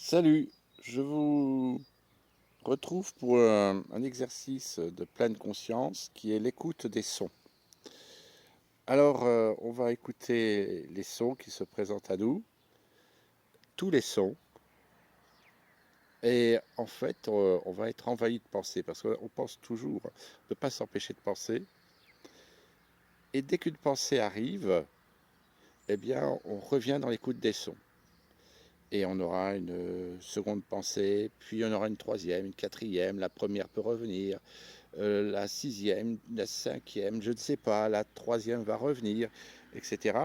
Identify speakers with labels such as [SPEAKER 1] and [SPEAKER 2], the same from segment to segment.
[SPEAKER 1] Salut, je vous retrouve pour un exercice de pleine conscience qui est l'écoute des sons. Alors, on va écouter les sons qui se présentent à nous, tous les sons, et en fait, on va être envahi de pensées parce qu'on pense toujours, on ne peut pas s'empêcher de penser. Et dès qu'une pensée arrive, eh bien, on revient dans l'écoute des sons. Et on aura une seconde pensée, puis on aura une troisième, une quatrième, la première peut revenir, la sixième, la cinquième, je ne sais pas, la troisième va revenir, etc.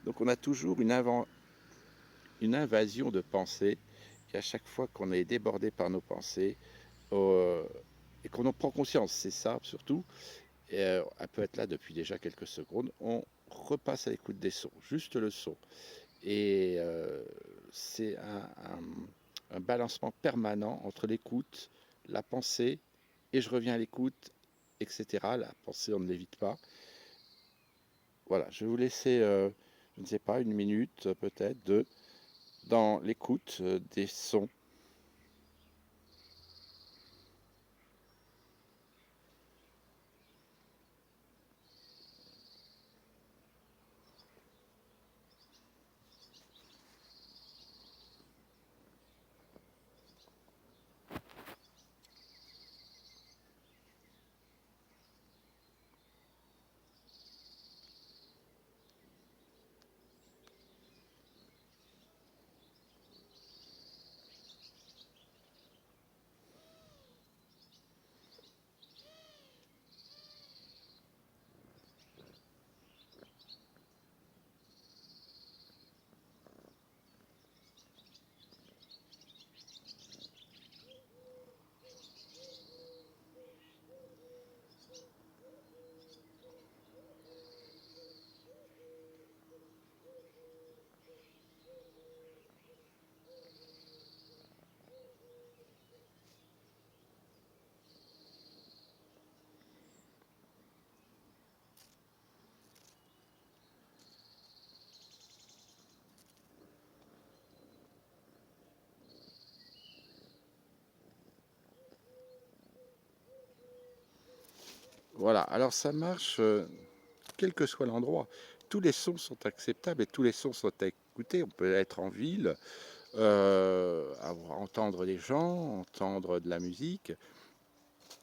[SPEAKER 1] Donc on a toujours une invasion de pensées, et à chaque fois qu'on est débordé par nos pensées, euh, et qu'on en prend conscience, c'est ça surtout, et, elle peut être là depuis déjà quelques secondes, on repasse à l'écoute des sons, juste le son. Et c'est un balancement permanent entre l'écoute, la pensée, et je reviens à l'écoute, etc. La pensée, on ne l'évite pas. Voilà, je vais vous laisser, je ne sais pas, une minute peut-être, deux, dans l'écoute des sons. Voilà, alors ça marche quel que soit l'endroit. Tous les sons sont acceptables et tous les sons sont à écouter. On peut être en ville, entendre les gens, entendre de la musique.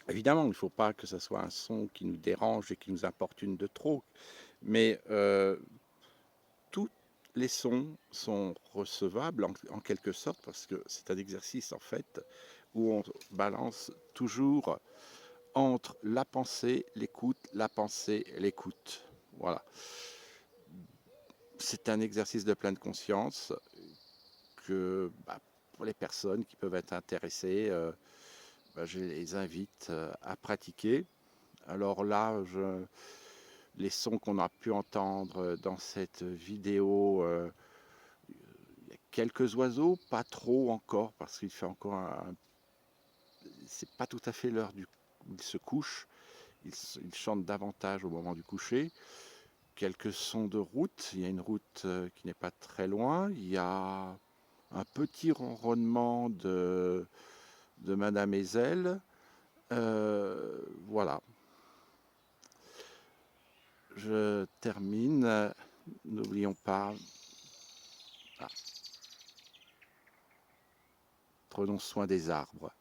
[SPEAKER 1] Évidemment, il ne faut pas que ce soit un son qui nous dérange et qui nous importune de trop, mais tous les sons sont recevables en quelque sorte parce que c'est un exercice en fait où on balance toujours entre la pensée, l'écoute, la pensée, l'écoute. Voilà. C'est un exercice de pleine conscience que pour les personnes qui peuvent être intéressées, je les invite à pratiquer. Alors là, les sons qu'on a pu entendre dans cette vidéo, il y a quelques oiseaux, pas trop encore, parce qu'il fait encore c'est pas tout à fait l'heure où ils se couchent. Ils chantent davantage au moment du coucher. Quelques sons de route. Il y a une route qui n'est pas très loin. Il y a un petit ronronnement de Madame Ezel. Voilà. Je termine. N'oublions pas, ah, prenons soin des arbres.